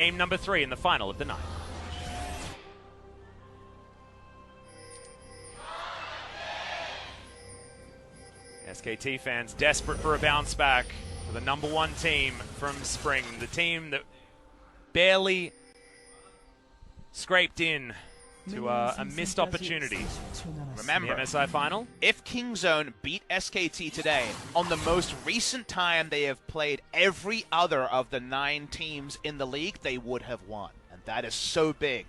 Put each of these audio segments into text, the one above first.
Game number 3 in the final of the night. SKT fans desperate for a bounce back for the #1 team from spring. The team that barely scraped in to a missed opportunity. Remember, the MSI final. if Kingzone beat SKT today, on the most recent time they have played every other of the 9 teams in the league, they would have won. And that is so big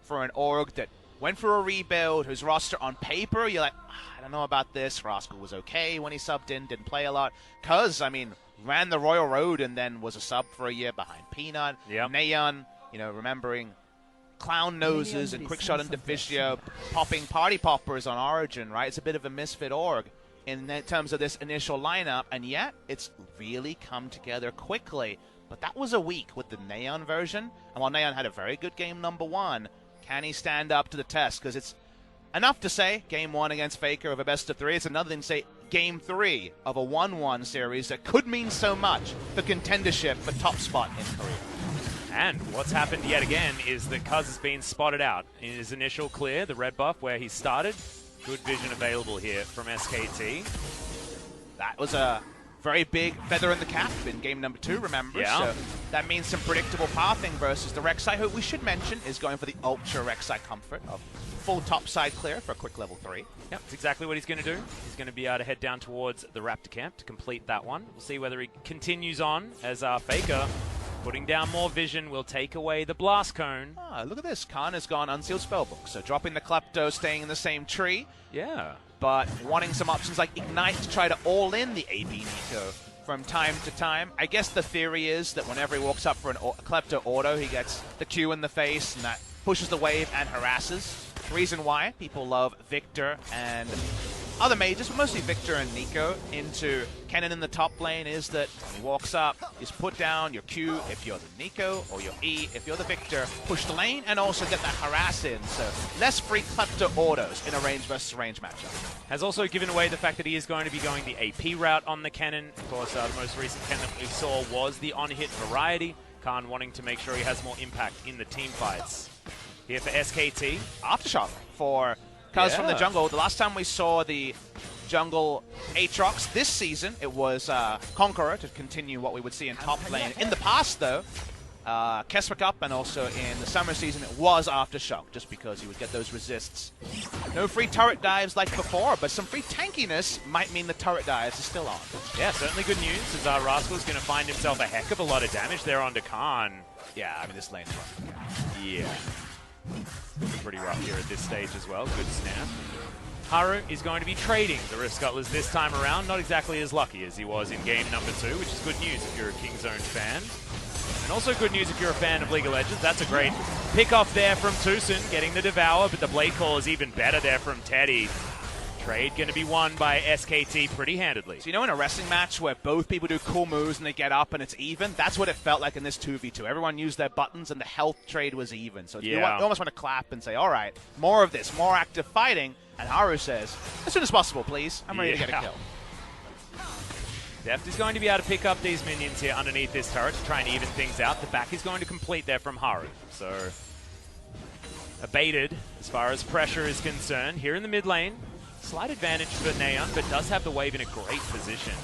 for an org that went for a rebuild, whose roster on paper, you're like, I don't know about this. Rascal was okay when he subbed in, didn't play a lot. Cuz, I mean, ran the Royal Road and then was a sub for a year behind Peanut. Yep. Neon, remembering Clown Noses and Quickshot and Deficio popping party poppers on Origin, right? It's a bit of a misfit org in terms of this initial lineup, and yet it's really come together quickly. But that was a week with the Neon version, and while Neon had a very good game #1, can he stand up to the test? Because it's enough to say Game 1 against Faker of a best-of-3. It's another thing to say Game 3 of a 1-1 series that could mean so much for contendership for top spot in Korea. And what's happened yet again is that Cuz has been spotted out in his initial clear, the red buff where he started. Good vision available here from SKT. That was a very big feather in the cap in game #2, remember? Yeah. So that means some predictable pathing versus the Rek'Sai, who we should mention is going for the Ultra Rek'Sai comfort of full topside clear for a quick level 3. Yep, that's exactly what he's going to do. He's going to be able to head down towards the Raptor camp to complete that one. We'll see whether he continues on as Faker putting down more vision will take away the blast cone. Ah, look at this. Khan has gone Unsealed Spellbook. So dropping the Klepto, staying in the same tree. Yeah. But wanting some options like Ignite to try to all-in the AB Nico from time to time. I guess the theory is that whenever he walks up for a Klepto auto, he gets the Q in the face, and that pushes the wave and harasses. The reason why people love Victor and other mages, but mostly Victor and Nico, into Kennen in the top lane is that when he walks up, is put down your Q if you're the Nico, or your E if you're the Victor, push the lane, and also get that harass in, so less free Klepto autos in a range versus range matchup. Has also given away the fact that he is going to be going the AP route on the Kennen. Of course, the most recent Kennen that we saw was the on-hit variety. Khan wanting to make sure he has more impact in the team fights. Here for SKT. Aftershock for Cuz from the jungle. The last time we saw the jungle Aatrox this season, it was Conqueror to continue what we would see in top lane. In the past, though, Keswick Cup and also in the summer season, it was Aftershock, just because you would get those resists. No free turret dives like before, but some free tankiness might mean the turret dives is still on. Yeah, certainly good news, as Rascal's going to find himself a heck of a lot of damage there onto Khan. Yeah, I mean, this lane's rough. Yeah. Pretty rough here at this stage as well. Good snap. Haru is going to be trading the Rift Scuttlers this time around. Not exactly as lucky as he was in game #2, which is good news if you're a Kingzone fan. And also good news if you're a fan of League of Legends. That's a great pick-off there from Tucson, getting the Devour, but the Blade Call is even better there from Teddy. Trade going to be won by SKT pretty handedly. So in a wrestling match where both people do cool moves and they get up and it's even, that's what it felt like in this 2v2. Everyone used their buttons and the health trade was even. So you almost want to clap and say, all right, more of this, more active fighting. And Haru says, as soon as possible, please. I'm ready to get a kill. Deft is going to be able to pick up these minions here underneath this turret to try and even things out. The back is going to complete there from Haru. So abated as far as pressure is concerned. Here in the mid lane, slight advantage for Neon, but does have the wave in a great position.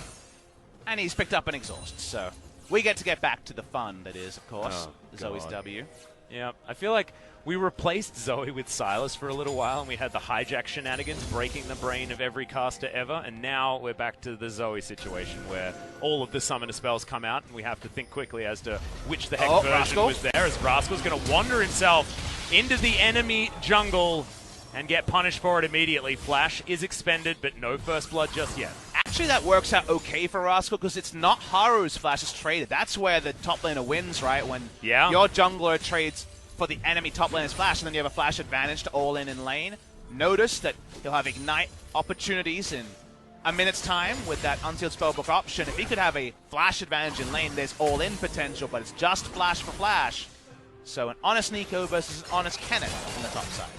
And he's picked up an exhaust, so we get to get back to the fun that is, of course, Zoe's W. Yeah, I feel like we replaced Zoe with Silas for a little while, and we had the hijack shenanigans breaking the brain of every caster ever, and now we're back to the Zoe situation where all of the summoner spells come out, and we have to think quickly as to which the heck version Rascal was there, as Rascal's going to wander himself into the enemy jungle and get punished for it immediately. Flash is expended, but no first blood just yet. Actually, that works out okay for Rascal because it's not Haru's flash is traded. That's where the top laner wins, right? When your jungler trades for the enemy top laner's flash, and then you have a flash advantage to all in lane. Notice that he'll have Ignite opportunities in a minute's time with that Unsealed Spellbook option. If he could have a flash advantage in lane, there's all-in potential, but it's just flash for flash. So an honest Nico versus an honest Kennen on the top side.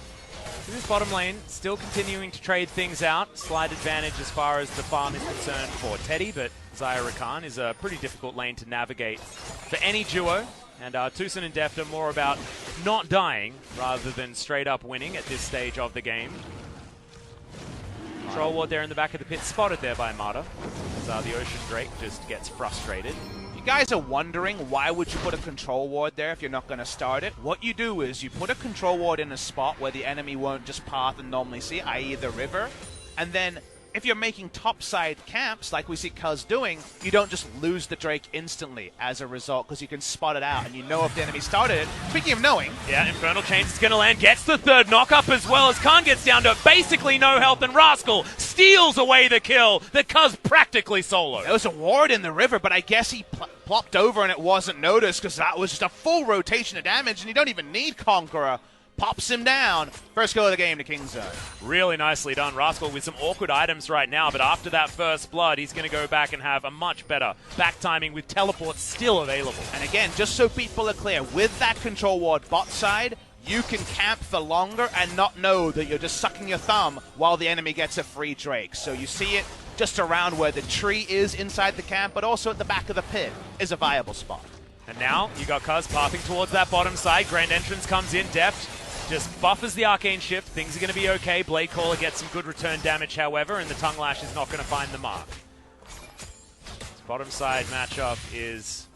In this bottom lane, still continuing to trade things out. Slight advantage as far as the farm is concerned for Teddy, but Zyra Khan is a pretty difficult lane to navigate for any duo. And Tucson and Deft are more about not dying rather than straight up winning at this stage of the game. Control ward there in the back of the pit, spotted there by Mata. As the Ocean Drake just gets frustrated. You guys are wondering why would you put a control ward there if you're not going to start it? What you do is you put a control ward in a spot where the enemy won't just path and normally see, i.e. the river, and then if you're making topside camps, like we see Cuz doing, you don't just lose the Drake instantly as a result, because you can spot it out and you know if the enemy started it. Speaking of knowing... Yeah, Infernal Chains is going to land, gets the third knock-up as well as Khan gets down to basically no health, and Rascal steals away the kill. The Cuz practically solo. There was a ward in the river, but I guess he plopped over and it wasn't noticed because that was just a full rotation of damage, and you don't even need Conqueror. Pops him down. First goal of the game to Kingzone. Really nicely done. Rascal with some awkward items right now, but after that first blood, he's going to go back and have a much better back timing with teleport still available. And again, just so people are clear, with that control ward bot side, you can camp for longer and not know that you're just sucking your thumb while the enemy gets a free Drake. So you see it just around where the tree is inside the camp, but also at the back of the pit is a viable spot. And now you got Cuz pathing towards that bottom side. Grand Entrance comes in, Deft just buffers the Arcane Shift. Things are going to be okay. Blade Caller gets some good return damage, however, and the Tongue Lash is not going to find the mark. This bottom side matchup is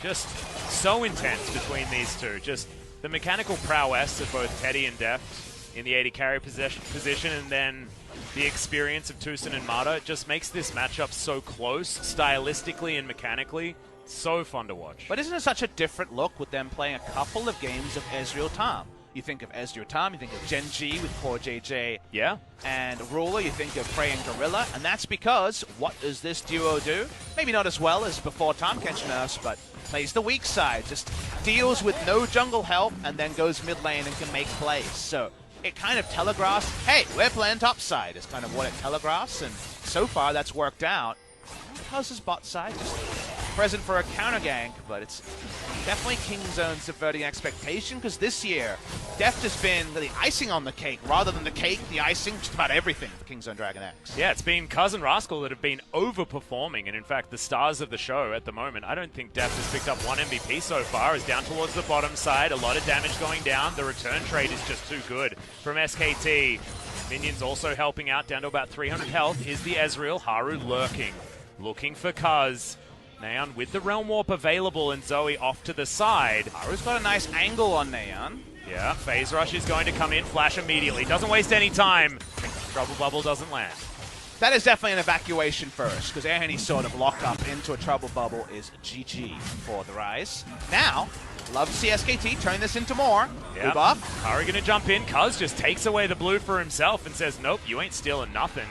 just so intense between these two. Just the mechanical prowess of both Teddy and Deft in the AD carry position, and then the experience of Tucson and Mata just makes this matchup so close, stylistically and mechanically. So fun to watch. But isn't it such a different look with them playing a couple of games of Ezreal Tom? You think of Ezreal Tom, you think of Gen G with poor JJ and Ruler, you think of Prey and Gorilla, and that's because what does this duo do? Maybe not as well as before Tom Catch Nurse, but plays the weak side, just deals with no jungle help and then goes mid lane and can make plays. So it kind of telegraphs, hey, we're playing top side, is kind of what it telegraphs, and so far that's worked out. Cuz's bot side just present for a counter gank, but it's definitely Kingzone subverting expectation, because this year Deft has been the icing on the cake rather than the cake, the icing, just about everything for Kingzone Dragon X. Yeah, it's been Cuz and Rascal that have been overperforming, and in fact the stars of the show at the moment. I don't think Deft has picked up one MVP so far. Is down towards the bottom side, a lot of damage going down. The return trade is just too good from SKT. Minions also helping out, down to about 300 health is the Ezreal. Haru lurking, looking for Cuz. Neon with the Realm Warp available and Zoe off to the side. Haru's got a nice angle on Neon. Yeah, Phase Rush is going to come in, flash immediately. Doesn't waste any time. Trouble Bubble doesn't land. That is definitely an evacuation first, because any sort of lock-up into a Trouble Bubble is GG for the Rise. Now, love to see SKT turn this into more. Yeah. Blue buff. Haru going to jump in. Cuz just takes away the blue for himself and says, nope, you ain't stealing nothing.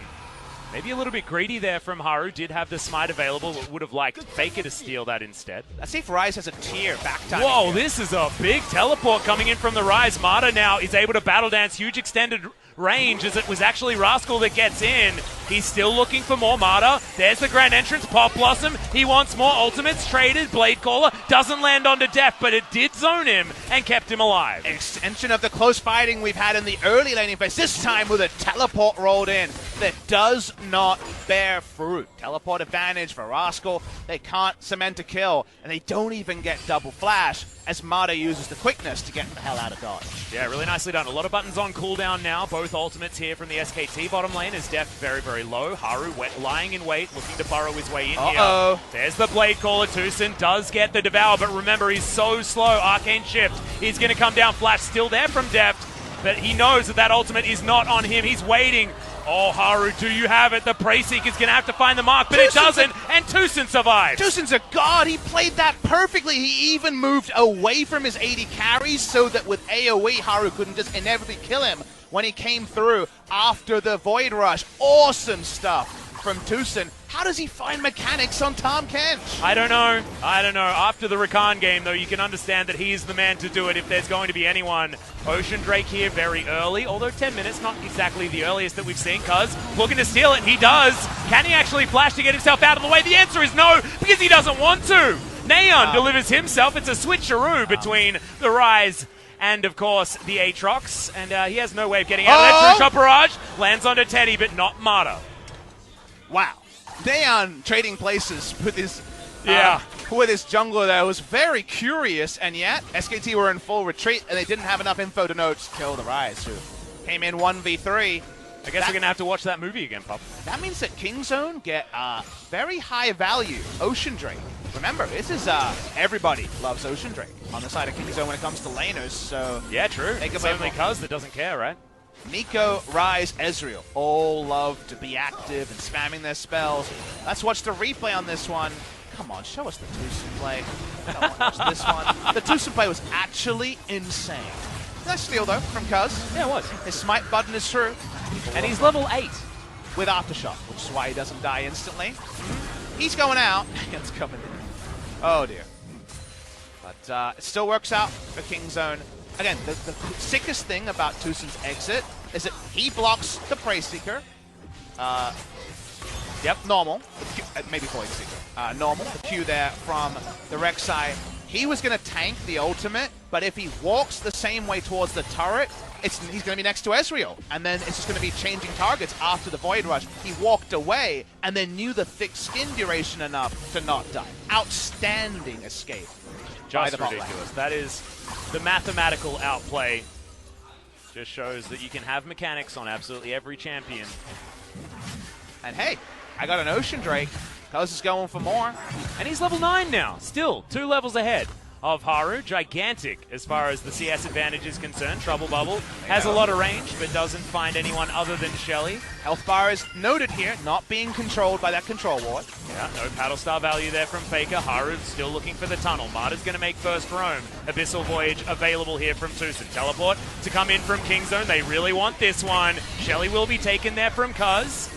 Maybe a little bit greedy there from Haru. Did have the smite available, but would have liked Faker to steal that instead. Let's see if Rise has a tier back time. Whoa, this is a big teleport coming in from the Rise. Mata now is able to battle dance. Huge extended range, as it was actually Rascal that gets in. He's still looking for more Mata. There's the Grand Entrance. Pop Blossom. He wants more ultimates. Traded. Blade Caller doesn't land onto Deft, but it did zone him and kept him alive. An extension of the close fighting we've had in the early laning phase, this time with a teleport rolled in that does not bear fruit. Teleport advantage for Rascal. They can't cement a kill, and they don't even get double flash as Mata uses the quickness to get the hell out of dodge. Yeah, really nicely done. A lot of buttons on cooldown now. Both ultimates here from the SKT bottom lane is Deft very, very low. Haru lying in wait, looking to burrow his way in here. There's the Blade Caller. Tucson does get the Devour, but remember, he's so slow. Arcane Shift. He's going to come down. Flash still there from Deft, but he knows that that ultimate is not on him. He's waiting. Oh, Haru, do you have it? The Prey Seeker's going to have to find the mark, but it doesn't, and Tucson survives. Tucson's a god. He played that perfectly. He even moved away from his AD carries so that with AoE, Haru couldn't just inevitably kill him when he came through after the Void Rush. Awesome stuff from Tucson. How does he find mechanics on Tahm Kench? I don't know. After the Rakan game, though, you can understand that he's the man to do it if there's going to be anyone. Ocean Drake here very early, although 10 minutes, not exactly the earliest that we've seen. Cuz looking to steal it, he does. Can he actually flash to get himself out of the way? The answer is no, because he doesn't want to. Neon delivers himself. It's a switcheroo between the Rise and, of course, the Aatrox, and he has no way of getting out of that true shot barrage. Lands onto Teddy, but not Mata. Wow. Neon trading places with his Yeah. With his jungler there was very curious, and yet SKT were in full retreat, and they didn't have enough info to know to kill the Rise, who came in 1v3. I guess we're going to have to watch that movie again, Pop. That means that Kingzone get very high value Ocean Drake. Remember, this is everybody loves Ocean Drake on the side of Kingzone when it comes to laners. So yeah, true. It's only Cuz that doesn't care, right? Nico, Rise, Ezreal all love to be active and spamming their spells. Let's watch the replay on this one. Come on, show us the Tucson play. I don't want to watch this one. The Tucson play was actually insane. Nice steal, though, from Cuz. Yeah, it was. His smite button is true. And he's level 8. With Aftershock, which is why he doesn't die instantly. He's going out. It's coming in. Oh, dear. But it still works out for Kingzone. Again, the sickest thing about Tucson's exit is that he blocks the Prey Seeker. Yep, normal. Maybe Void Seeker. Normal. The Q there from the Rek'Sai. He was going to tank the ultimate, but if he walks the same way towards the turret, he's going to be next to Ezreal. And then it's just going to be changing targets after the Void Rush. He walked away and then knew the thick skin duration enough to not die. Outstanding escape. Just ridiculous. That is the mathematical outplay. Just shows that you can have mechanics on absolutely every champion. And hey, I got an Ocean Drake. Cuz is going for more. And he's level 9 now. Still 2 levels ahead of Haru. Gigantic as far as the CS advantage is concerned. Trouble Bubble has a lot of range, but doesn't find anyone other than Shelly. Health bar is noted here, not being controlled by that control ward. Yeah, no paddle star value there from Faker. Haru still looking for the tunnel. Marta's going to make first roam. Abyssal Voyage available here from Tucson. Teleport to come in from Kingzone. They really want this one. Shelly will be taken there from Cuz.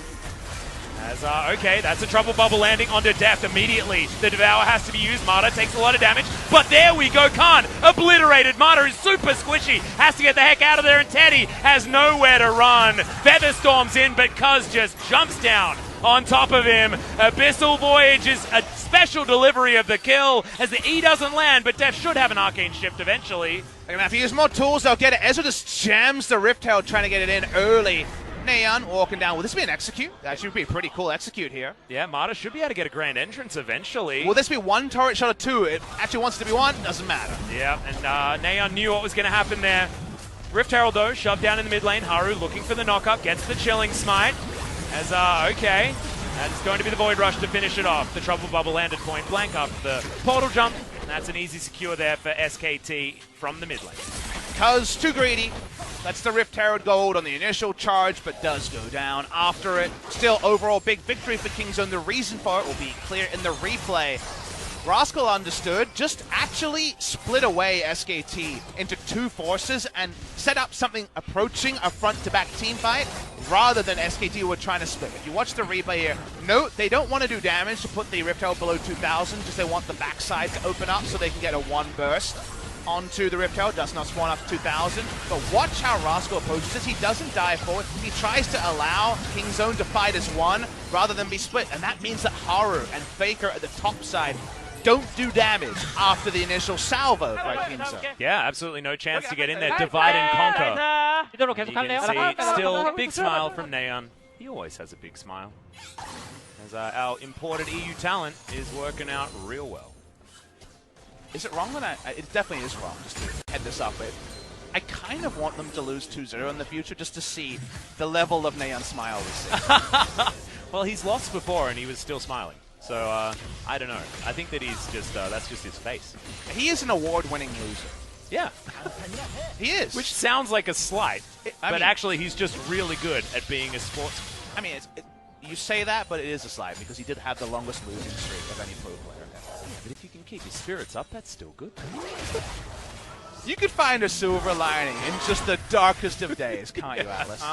Okay, that's a Trouble Bubble landing onto Deft immediately. The Devour has to be used. Marta takes a lot of damage, but there we go. Khan obliterated. Marta is super squishy. Has to get the heck out of there, and Teddy has nowhere to run. Featherstorm's in, but Cuz just jumps down on top of him. Abyssal Voyage is a special delivery of the kill as the E doesn't land, but Deft should have an Arcane Shift eventually. They're going to have to use more tools. They'll get it. Ezra just jams the Rift Herald trying to get it in early. Neon walking down. Will this be an execute? That should be a pretty cool execute here. Yeah, Marta should be able to get a grand entrance eventually. Will this be one turret shot or two? It actually wants to be one. Doesn't matter. Yeah, and Neon knew what was going to happen there. Rift Herald, though, shoved down in the mid lane. Haru looking for the knock-up. Gets the Chilling Smite. Okay. That's going to be the Void Rush to finish it off. The Trouble Bubble landed point blank after the portal jump. And that's an easy secure there for SKT from the mid lane. Cuz too greedy. That's the Rift Herald gold on the initial charge, but does go down after it. Still, overall, big victory for Kingzone. The reason for it will be clear in the replay. Rascal understood, just actually split away SKT into 2 forces and set up something approaching a front-to-back team fight rather than SKT were trying to split. If you watch the replay here, note they don't want to do damage to put the Rift Herald below 2,000, just they want the backside to open up so they can get a 1 burst onto the Rift Herald. Does not spawn up to 2,000. But watch how Rascal approaches this. He doesn't dive forward. He tries to allow Kingzone to fight as one rather than be split. And that means that Haru and Faker at the top side don't do damage after the initial salvo by Kingzone. Yeah, absolutely no chance to get in there. Divide and conquer. You can see still big smile from Neon. He always has a big smile. As our imported EU talent is working out real well. Is it wrong that it definitely is wrong, just to head this up, but I kind of want them to lose 2-0 in the future just to see the level of Neon smile we see. Well, he's lost before and he was still smiling. So, I don't know. I think that he's just, that's just his face. He is an award-winning loser. Yeah. He is. Which sounds like a slight, but actually he's just really good at being a sports. I mean, you say that, but it is a slight because he did have the longest losing streak of any pro player. But if you can keep your spirits up, that's still good. You could find a silver lining in just the darkest of days, can't you, Atlas?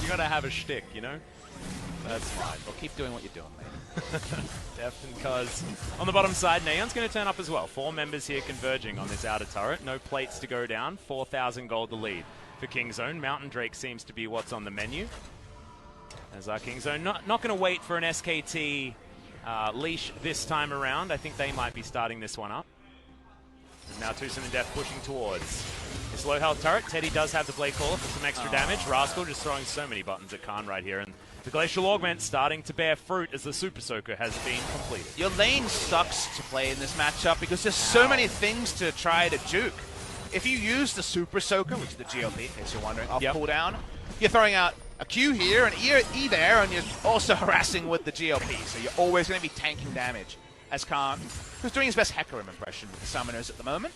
You gotta have a shtick, you know? That's fine. Well, keep doing what you're doing, mate. Deft and Cuz. On the bottom side, Neon's going to turn up as well. 4 members here converging on this outer turret. No plates to go down. 4,000 gold to lead for Kingzone. Mountain Drake seems to be what's on the menu. As our Kingzone not going to wait for an SKT leash this time around. I think they might be starting this one up. And now Tucson and Deft pushing towards this low health turret. Teddy does have the Blade Caller for some extra damage. Rascal just throwing so many buttons at Khan right here. And The Glacial Augment starting to bear fruit as the Super Soaker has been completed. Your lane sucks to play in this matchup because there's so many things to try to juke. If you use the Super Soaker, which is the GLP, in case you're wondering, off cooldown, you're throwing out a Q here and E there, and you're also harassing with the GLP, so you're always going to be tanking damage. As Khan, who's doing his best Hecarim impression with the summoners at the moment.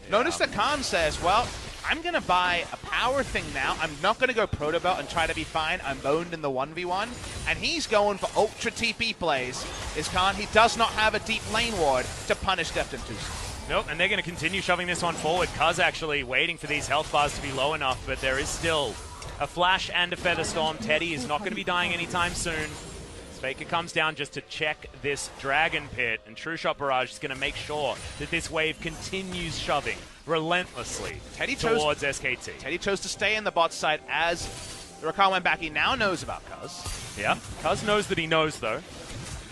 Notice that Khan says, well, I'm going to buy a power thing now. I'm not going to go Proto Belt and try to be fine. I'm boned in the 1v1. And he's going for ultra TP plays. Is Khan. He does not have a deep lane ward to punish Defton Tucson. Nope, and they're going to continue shoving this one forward. Kuz actually waiting for these health bars to be low enough, but there is still a Flash and a Feather Storm. Teddy is not going to be dying anytime soon. Faker comes down just to check this Dragon Pit, and True Shot Barrage is going to make sure that this wave continues shoving relentlessly towards SKT. Teddy chose to stay in the bot side as the Rakan went back. He now knows about Kuz. Yeah, Kuz knows that he knows, though.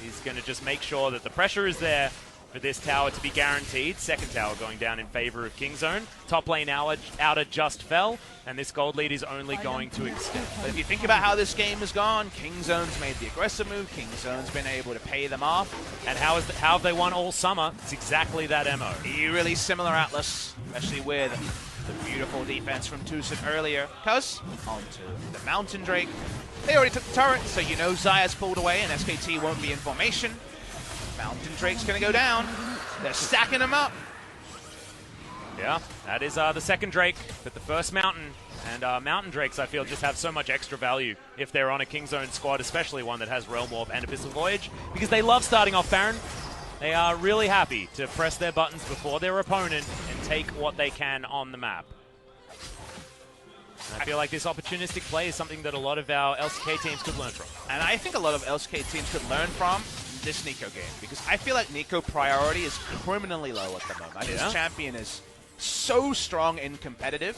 He's going to just make sure that the pressure is there for this tower to be guaranteed. Second tower going down in favor of Kingzone. Top lane outer just fell, and this gold lead is only going to extend. But if you think about how this game has gone, Kingzone's made the aggressive move, Kingzone's been able to pay them off. And how have they won all summer? It's exactly that MO. Really similar Atlas, especially with the beautiful defense from Tucson earlier. Kuz, onto the Mountain Drake. They already took the turret, so you know Zaya's pulled away and SKT won't be in formation. Mountain Drake's going to go down. They're stacking him up. Yeah, that is the second Drake, but the first Mountain. And Mountain Drakes, I feel, just have so much extra value if they're on a Kingzone squad, especially one that has Realm Warp and Abyssal Voyage, because they love starting off Baron. They are really happy to press their buttons before their opponent and take what they can on the map. And I feel like this opportunistic play is something that a lot of our LCK teams could learn from. And I think a lot of LCK teams could learn from this Nico game, because I feel like Nico priority is criminally low at the moment. This champion is so strong and competitive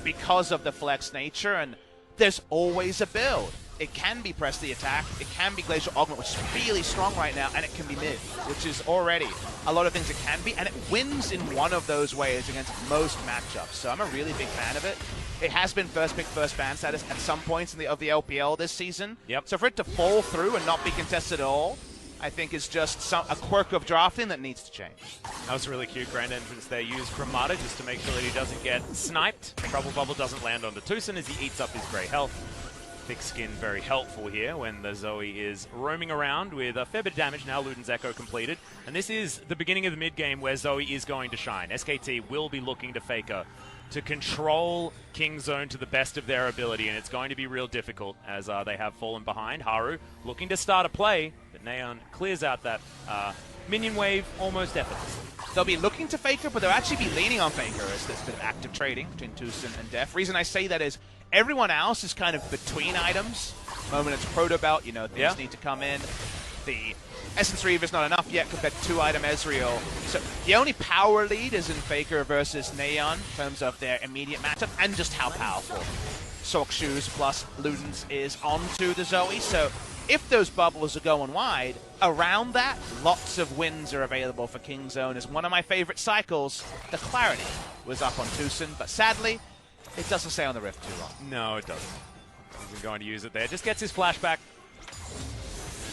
because of the flex nature, and there's always a build. It can be press the attack, it can be Glacial Augment, which is really strong right now, and it can be mid, which is already a lot of things it can be, and it wins in one of those ways against most matchups. So I'm a really big fan of it. It has been first pick, first ban status at some points in the LPL this season. So for it to fall through and not be contested at all, I think is just a quirk of drafting that needs to change. That was a really cute Grand Entrance they used from Mata just to make sure that he doesn't get sniped. Trouble Bubble doesn't land onto Tucson as he eats up his grey health. Thick Skin very helpful here when the Zoe is roaming around with a fair bit of damage. Now Luden's Echo completed. And this is the beginning of the mid-game where Zoe is going to shine. SKT will be looking to Faker to control Kingzone to the best of their ability, and it's going to be real difficult as they have fallen behind. Haru looking to start a play, but Neon clears out that minion wave almost effortlessly. They'll be looking to Faker, but they'll actually be leaning on Faker as there's a bit of active trading between Tucson and Def. Reason I say that is everyone else is kind of between items. The moment it's Proto Belt, you know, things need to come in. The Essence Reaver's not enough yet compared to 2-item Ezreal. So the only power lead is in Faker versus Neon in terms of their immediate matchup and just how powerful Sork Shoes plus Luden's is onto the Zoe. So if those bubbles are going wide, around that, lots of wins are available for Kingzone. As one of my favorite cycles, the Clarity was up on Tucson, but sadly, it doesn't stay on the Rift too long. No, it doesn't. He's going to use it there. Just gets his flashback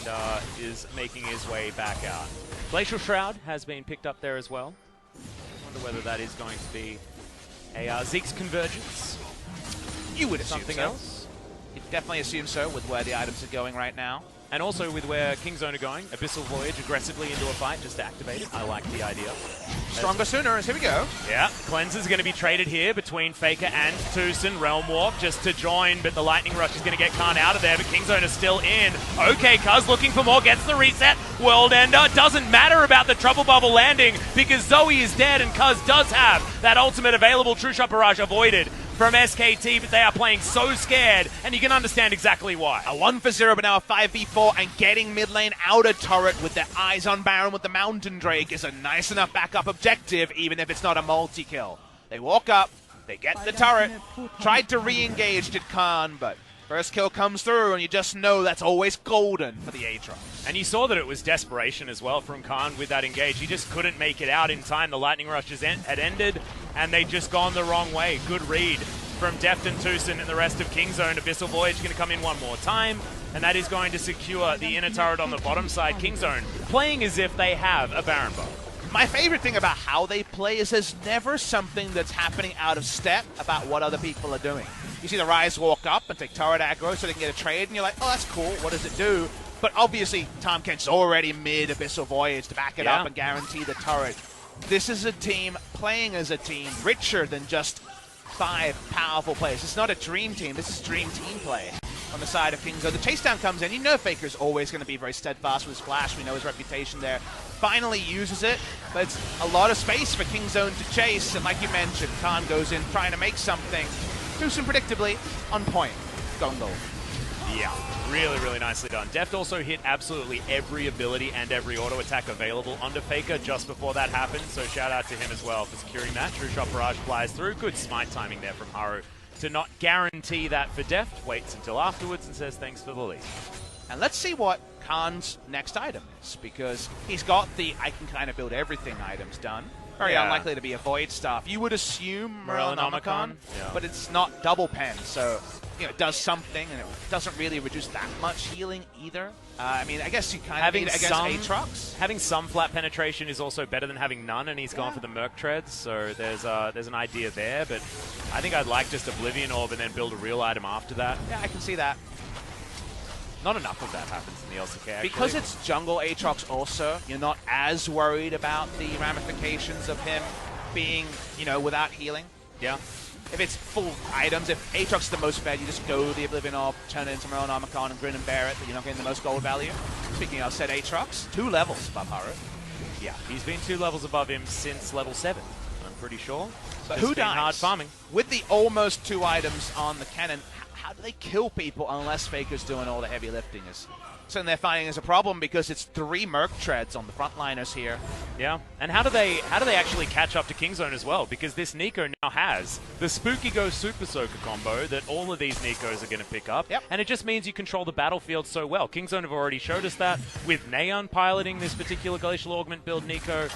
and is making his way back out. Glacial Shroud has been picked up there as well. Wonder whether that is going to be a Zeke's Convergence. You would assume something so. else. You'd definitely assume so with where the items are going right now. And also with where Kingzone are going, Abyssal Voyage aggressively into a fight just to activate it. I like the idea. Stronger sooner, here we go. Yeah, Cleanser's going to be traded here between Faker and Tucson. Realm Warp just to join, but the Lightning Rush is going to get Khan out of there, but Kingzone is still in. Okay, Kuz looking for more, gets the reset. World Ender, doesn't matter about the Trouble Bubble landing because Zoe is dead and Kuz does have that ultimate available. True Shot Barrage avoided from SKT, but they are playing so scared, and you can understand exactly why. A 1-for-0, but now a 5v4, and getting mid lane outer turret with their eyes on Baron with the Mountain Drake is a nice enough backup objective, even if it's not a multi-kill. They walk up, they get the turret, tried to re-engage, did Khan, but first kill comes through, and you just know that's always golden for the Aatrox. And you saw that it was desperation as well from Khan with that engage. He just couldn't make it out in time. The Lightning Rushes had ended, and they'd just gone the wrong way. Good read from Deft and Tucson and the rest of Kingzone. Abyssal Voyage going to come in one more time, and that is going to secure the inner turret on the bottom side. Kingzone playing as if they have a Baron buff. My favorite thing about how they play is there's never something that's happening out of step about what other people are doing. You see the Ryze walk up and take turret aggro so they can get a trade, and you're like, oh, that's cool, what does it do? But obviously, Tahm Kench's already mid Abyssal Voyage to back it up and guarantee the turret. This is a team playing as a team richer than just 5 powerful players. It's not a dream team, this is dream team play on the side of Kingzone. The chase down comes in. You know Faker's always going to be very steadfast with his flash. We know his reputation there. Finally uses it, but it's a lot of space for Kingzone to chase. And like you mentioned, Khan goes in trying to make something. Tucson predictably on point. Gone goal. Yeah, really, really nicely done. Deft also hit absolutely every ability and every auto attack available onto Faker just before that happened, so shout out to him as well for securing that. True Shot Barrage flies through. Good smite timing there from Haru to not guarantee that for Deft. Waits until afterwards and says thanks for the lead. And let's see what Khan's next item is, because he's got the I can kind of build everything items done. Very unlikely to be a Void Staff. You would assume Morellonomicon, but it's not double pen, so it does something, and it doesn't really reduce that much healing either. I mean, I guess you kind of need it against Aatrox. Having some flat penetration is also better than having none, and he's gone for the Merc Treads, so there's an idea there, but I think I'd like just Oblivion Orb and then build a real item after that. Yeah, I can see that. Not enough of that happens in the LCK, actually. Because it's jungle Aatrox also, you're not as worried about the ramifications of him being, without healing. Yeah. If it's full items, if Aatrox is the most fed, you just go the Oblivion Orb, turn it into Morellonomicon and grin and bear it, but you're not getting the most gold value. Speaking of said Aatrox, 2 levels above Haru. Yeah, he's been 2 levels above him since level 7, I'm pretty sure. But who dies? Hard farming. With the almost 2 items on the cannon, how do they kill people unless Faker's doing all the heavy lifting? Is something they're finding is a problem because it's 3 Merc Treads on the frontliners here. Yeah, and how do they actually catch up to Kingzone as well? Because this Nico now has the Spooky Go Super Soaker combo that all of these Nikos are going to pick up, and it just means you control the battlefield so well. Kingzone have already showed us that with Neon piloting this particular Glacial Augment build Nico,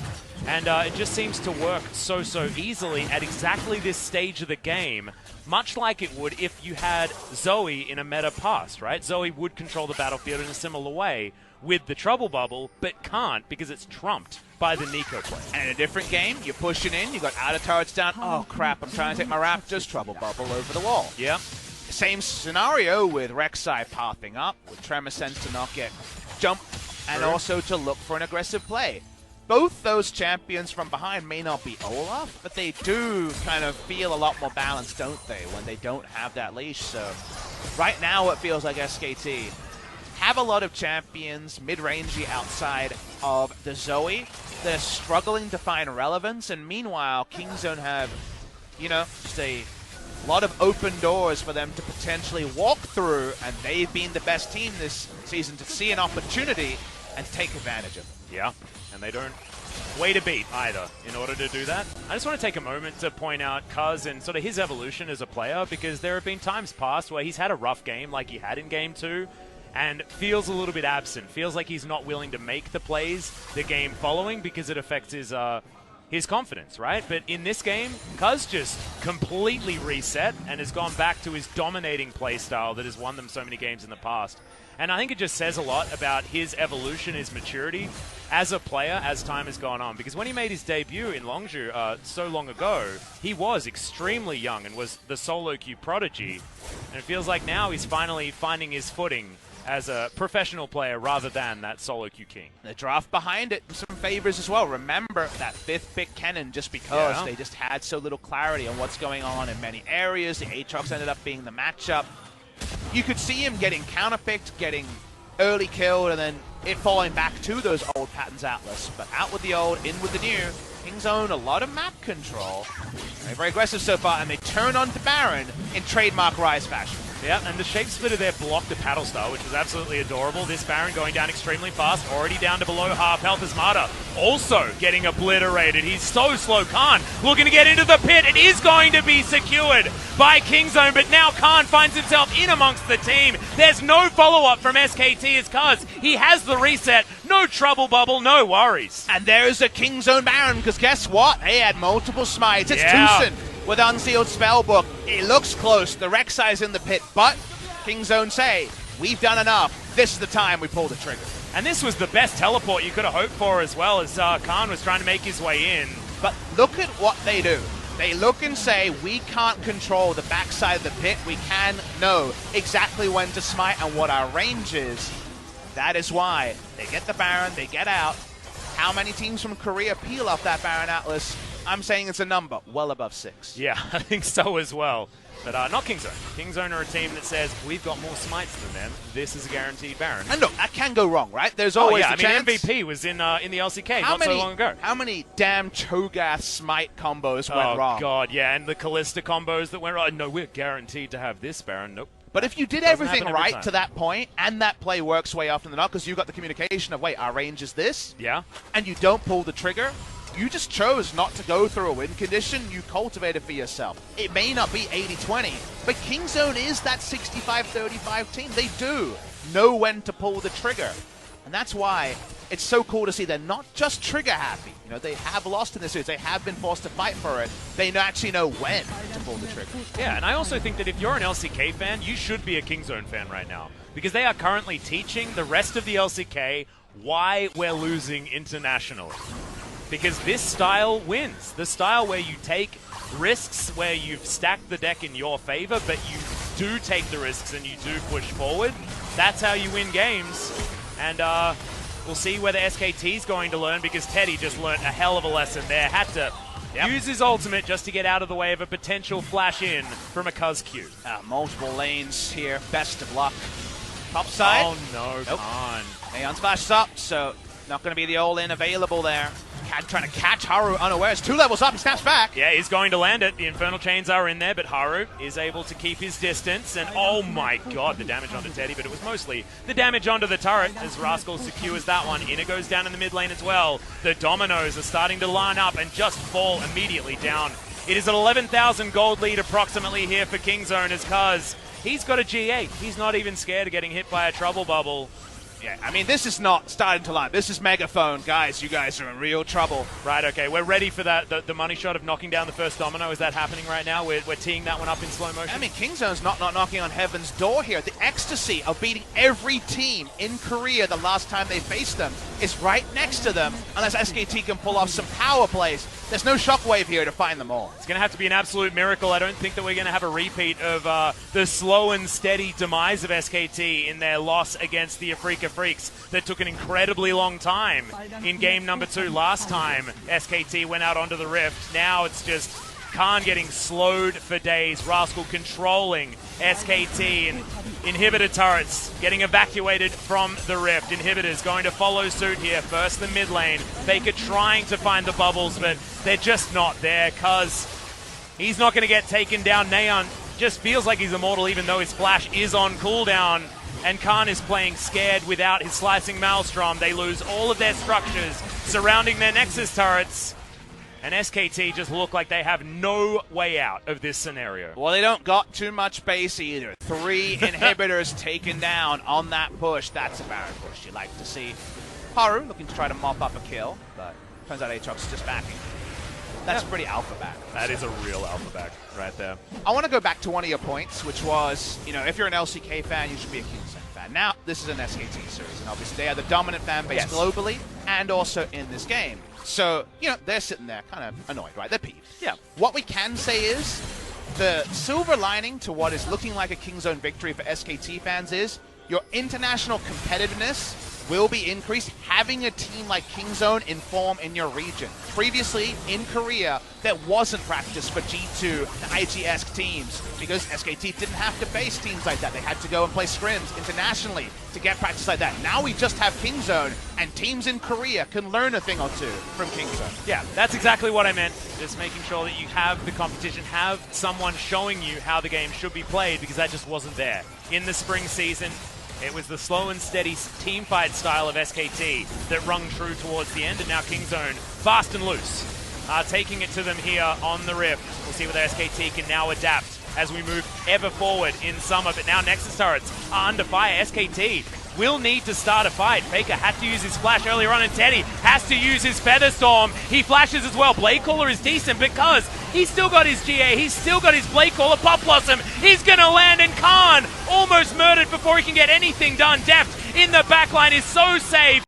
and it just seems to work so easily at exactly this stage of the game, much like it would if you had Zoe in a meta past, right? Zoe would control the battlefield in a similar way with the Trouble Bubble, but can't because it's trumped by the Nico play. And in a different game, you're pushing in, you got outer turrets down, oh crap, I'm trying to take my Raptors, Trouble Bubble over the wall. Yeah. Same scenario with Rek'Sai pathing up, with Tremorsense to not get jumped, and also to look for an aggressive play. Both those champions from behind may not be Olaf, but they do kind of feel a lot more balanced, don't they, when they don't have that leash. So right now it feels like SKT have a lot of champions mid-rangey outside of the Zoe. They're struggling to find relevance, and meanwhile Kingzone have, just a lot of open doors for them to potentially walk through, and they've been the best team this season to see an opportunity and take advantage of it. Yeah, and they don't wait a beat either in order to do that. I just want to take a moment to point out Cuz and sort of his evolution as a player, because there have been times past where he's had a rough game like he had in Game 2 and feels a little bit absent, feels like he's not willing to make the plays the game following because it affects his confidence, right? But in this game, Cuz just completely reset and has gone back to his dominating play style that has won them so many games in the past. And I think it just says a lot about his evolution, his maturity as a player as time has gone on. Because when he made his debut in Longzhu so long ago, he was extremely young and was the solo queue prodigy. And it feels like now he's finally finding his footing as a professional player rather than that solo queue king. The draft behind it, some favors as well. Remember that 5th pick Kennen, just because they just had so little clarity on what's going on in many areas. The Aatrox ended up being the matchup. You could see him getting counterpicked, getting early killed, and then it falling back to those old patterns Atlas. But out with the old, in with the new. Kingzone, a lot of map control. They're very aggressive so far, and they turn on to Baron in trademark Ryze fashion. Yeah, and the Shape Splitter there blocked the Paddle Star, which was absolutely adorable. This Baron going down extremely fast, already down to below half health as Mata also getting obliterated. He's so slow. Khan looking to get into the pit. It is going to be secured by Kingzone, but now Khan finds himself in amongst the team. There's no follow-up from SKT as Cuz. He has the reset. No Trouble Bubble, no worries. And there's a Kingzone Baron, because guess what? They had multiple smites. It's Tucson. with Unsealed Spellbook. It looks close. The Rek'Sai's in the pit, but Kingzone say, we've done enough. This is the time we pull the trigger. And this was the best teleport you could have hoped for as well, as Khan was trying to make his way in. But look at what they do. They look and say, we can't control the backside of the pit. We can know exactly when to smite and what our range is. That is why they get the Baron, they get out. How many teams from Korea peel off that Baron Atlas? I'm saying it's a number well above 6. Yeah, I think so as well. But not Kingzone. Kingzone are a team that says, we've got more smites than them. This is a guaranteed Baron. And look, that can go wrong, right? There's always I a chance. mean, MVP was in the LCK so long ago. How many damn Cho'Gath smite combos went wrong? Oh, God, yeah. And the Callista combos that went wrong. No, we're guaranteed to have this Baron. Nope. But if you did everything right to that point, and that play works way often than not, because you got the communication of, wait, our range is this, yeah, and you don't pull the trigger, you just chose not to go through a win condition, you cultivated for yourself. It may not be 80-20, but Kingzone is that 65-35 team. They do know when to pull the trigger. And that's why it's so cool to see they're not just trigger happy. You know, they have lost in this series. They have been forced to fight for it. They actually know when to pull the trigger. Yeah, and I also think that if you're an LCK fan, you should be a Kingzone fan right now. Because they are currently teaching the rest of the LCK why we're losing internationally. Because this style wins. The style where you take risks, where you've stacked the deck in your favor, but you do take the risks and you do push forward. That's how you win games. And we'll see whether SKT is going to learn, because Teddy just learned a hell of a lesson there. Had to use his ultimate just to get out of the way of a potential flash in from a Cuz Q. Multiple lanes here. Best of luck. Top side. Oh, no, nope. Come on. Aeon splashes up, so not going to be the all-in available there. Trying to catch Haru unawares. 2 levels up, he snaps back. Yeah, he's going to land it. The Infernal Chains are in there, but Haru is able to keep his distance. And oh my god, the damage onto Teddy, but it was mostly the damage onto the turret as Rascal secures that one. Inner goes down in the mid lane as well. The dominoes are starting to line up and just fall immediately down. It is an 11,000 gold lead approximately here for Kingzone, as Cuz, he's got a G8. He's not even scared of getting hit by a trouble bubble. Yeah, I mean, this is not starting to line. This is Megaphone. Guys, you guys are in real trouble. Right, okay. We're ready for that. The money shot of knocking down the first domino. Is that happening right now? We're teeing that one up in slow motion. I mean, Kingzone's not knocking on heaven's door here. The ecstasy of beating every team in Korea the last time they faced them is right next to them. Unless SKT can pull off some power plays, there's no shockwave here to find them all. It's going to have to be an absolute miracle. I don't think that we're going to have a repeat of the slow and steady demise of SKT in their loss against the Afrika Freaks that took an incredibly long time in game number 2 last time SKT went out onto the Rift. Now it's just Khan getting slowed for days, Rascal controlling SKT, and inhibitor turrets getting evacuated from the Rift. Inhibitors going to follow suit here. First the mid lane. Faker trying to find the bubbles, but they're just not there, Cuz he's not going to get taken down. Neon just feels like he's immortal even though his flash is on cooldown. And Khan is playing scared without his Slicing Maelstrom. They lose all of their structures surrounding their Nexus turrets. And SKT just look like they have no way out of this scenario. Well, they don't got too much base either. 3 inhibitors taken down on that push. That's a Baron push you like to see. Haru looking to try to mop up a kill, but turns out Aatrox is just backing. That's pretty alpha back. That is a real alpha back right there. I want to go back to one of your points, which was, you know, if you're an LCK fan, you should be a Kingzone fan. Now, this is an SKT series, and obviously they are the dominant fan base globally and also in this game. So, you know, they're sitting there kind of annoyed, right? They're peeved. Yeah. What we can say is the silver lining to what is looking like a Kingzone victory for SKT fans is your international competitiveness will be increased having a team like Kingzone in form in your region. Previously, in Korea, there wasn't practice for G2 and IG-esque teams because SKT didn't have to face teams like that. They had to go and play scrims internationally to get practice like that. Now we just have Kingzone, and teams in Korea can learn a thing or two from Kingzone. Yeah, that's exactly what I meant. Just making sure that you have the competition, have someone showing you how the game should be played, because that just wasn't there. In the spring season, it was the slow and steady teamfight style of SKT that rung true towards the end, and now Kingzone, fast and loose, taking it to them here on the Rift. We'll see whether SKT can now adapt as we move ever forward in summer, but now Nexus turrets are under fire. SKT will need to start a fight. Faker had to use his flash earlier on, and Teddy has to use his Feather Storm. He flashes as well. Blade Caller is decent because He's still got his GA. He's still got his Blade Caller. Pop Blossom. He's going to land, and Khan almost murdered before he can get anything done. Deft in the backline is so safe.